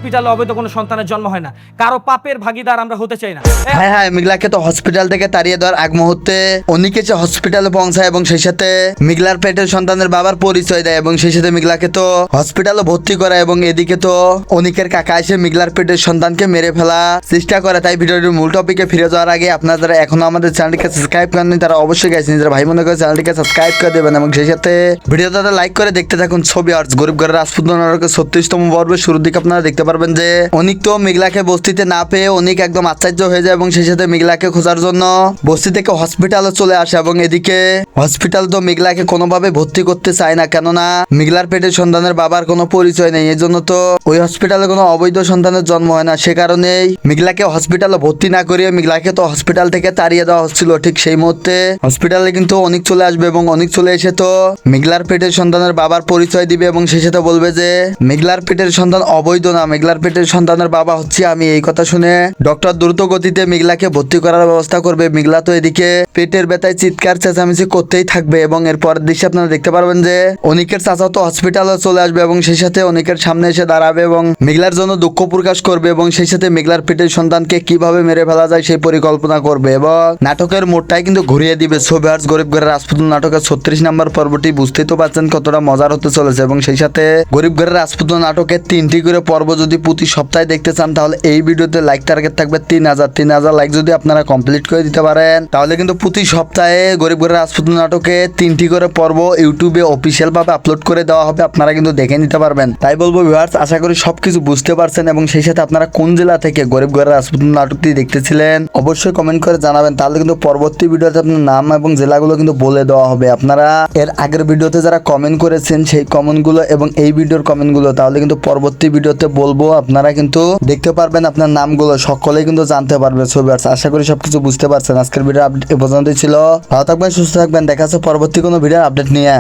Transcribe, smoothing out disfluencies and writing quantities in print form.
হসপিটালে অবৈধ কোনো সন্তানের জন্ম হয় না। কারো পাপের ভাগীদার আমরা হতে চাই না। হ্যাঁ হ্যাঁ, মিগলাকে তো হসপিটাল থেকে তাড়িয়ে দেওয়ার আগ মুহূর্তে অনিকে যে হসপিটালে পৌঁছায় এবং সেই সাথে মিগলার পেটের সন্তানের বাবার পরিচয় দেয় এবং সেই সাথে মিগলাকে তো হসপিটালে ভর্তি করে এবং এদিকে তো অনিকের কাকা এসে মিগলার পেটের সন্তানকে মেরে ফেলা চেষ্টা করে। তাই ভিডিওটির মূল টপিকে ফিরে যাওয়ার আগে আপনারা যারা এখনো আমাদের চ্যানেলটিকে সাবস্ক্রাইব করেননি তারা অবশ্যই গাইস নিজের ভাই মনে করে চ্যানেলটিকে সাবস্ক্রাইব করে দেবেন এবং সেই সাথে ভিডিওটা লাইক করে দেখতে থাকুন। ছবি আর গরিব ঘরের রাজপুত নাটকের 36তম পর্বের শুরুর দিকে আপনারা দেখতে পারবেন যে অনিক তো মিগলাকে বস্তিতে না পেয়ে অনিক একদম আশ্চর্য হয়ে যায় এবং সেই সাথে মিগলাকে খোঁজার জন্য বস্তি থেকে হসপিটালে চলে আসে এবং এদিকে হসপিটাল তো মিগলাকে কোনোভাবে ভর্তি করতে চায় না, কেননা মিগলার পেটের সন্তানের বাবার কোনো পরিচয় নেই। এই জন্য তো ওই হসপিটালে কোনো অবৈধ সন্তানের জন্ম হয় না। সে কারণেই মিগলাকে হসপিটালে ভর্তি না করিয়ে মিগলাকে তো হসপিটাল থেকে তাড়িয়ে দেওয়া হচ্ছিল। ঠিক সেই মুহূর্তে হসপিটালে কিন্তু অনিক চলে আসবে এবং অনিক চলে এসে তো মিগলার পেটের সন্তানের বাবার পরিচয় দিবে এবং সেই সাথে বলবে যে মিগলার পেটের সন্তান অবৈধ না, মিগলার পেটের সন্তানের বাবা হচ্ছে আমি। এই কথা শুনে ডক্টর দ্রুত গতিতে মিগলাকে ভর্তি করার ব্যবস্থা করবে। মিগলা তো এদিকে পেটের ব্যথায় চিৎকার চেঁচামেচি করতেই থাকবে এবং এর পরের দৃশ্যে আপনারা দেখতে পারবেন যে অনিকের চাচা তো হসপিটালে চলে আসবে এবং সেই সাথে অনিকের সামনে এসে দাঁড়াবে এবং মিগলার জন্য দুঃখ প্রকাশ করবে এবং সেই সাথে মিগলার পেটের সন্তানকে কিভাবে মেরে ফেলা যায় সেই পরিকল্পনা করবে এবং নাটকের মোড়টাই কিন্তু ঘুরিয়ে দিবে। সোভিয়ার্স গরিব ঘরের রাজপুতন নাটকের 36 নম্বর পর্বটি বুঝতেই তো পারছেন কতটা মজার হতে চলেছে এবং সেই সাথে গরিব ঘরের রাজপুতন নাটকের 3টি করে পর্ব যদি প্রতি সপ্তাহে দেখতে চান তাহলে এই ভিডিওতে লাইক টার্গেট থাকবে 3000 লাইক যদি আপনারা কমপ্লিট করে দিতে পারেন তাহলে কিন্তু প্রতি সপ্তাহে গরিব ঘরের রাজপুতন নাটকে 3টি করে পর্ব ইউটিউবে অফিসিয়াল ভাবে আপলোড করে দেওয়া হবে, আপনারা কিন্তু দেখে নিতে পারবেন। তাই বলবো ভিউয়ার্স, আশা করি সবকিছু বুঝতে পারছেন এবং সেই সাথে আপনারা কোন জেলা থেকে গরিব ঘরের রাজপুতন নাটকটি দেখতেছিলেন অবশ্যই কমেন্ট করে জানাবেন, তাহলে কিন্তু পরবর্তী ভিডিওতে আপনার নাম এবং জেলাগুলো কিন্তু বলে দেওয়া হবে। আপনারা এর আগের ভিডিওতে যারা কমেন্ট করেছেন সেই কমেন্টগুলো এবং এই ভিডিওর কমেন্টগুলো তাহলে কিন্তু পরবর্তী ভিডিওতে বলবো, আপনারা কিন্তু দেখতে পারবেন আপনার নামগুলো সকলেই কিন্তু জানতে পারবে। সো ভিউয়ার্স, আশা করি সবকিছু বুঝতে পারছেন। আজকের ভিডিও আপডেট এ পর্যন্তই ছিল। ভালো থাকবেন, সুস্থ থাকবেন, দেখা হচ্ছে পরবর্তী কোনো ভিডিওর আপডেট নিয়ে।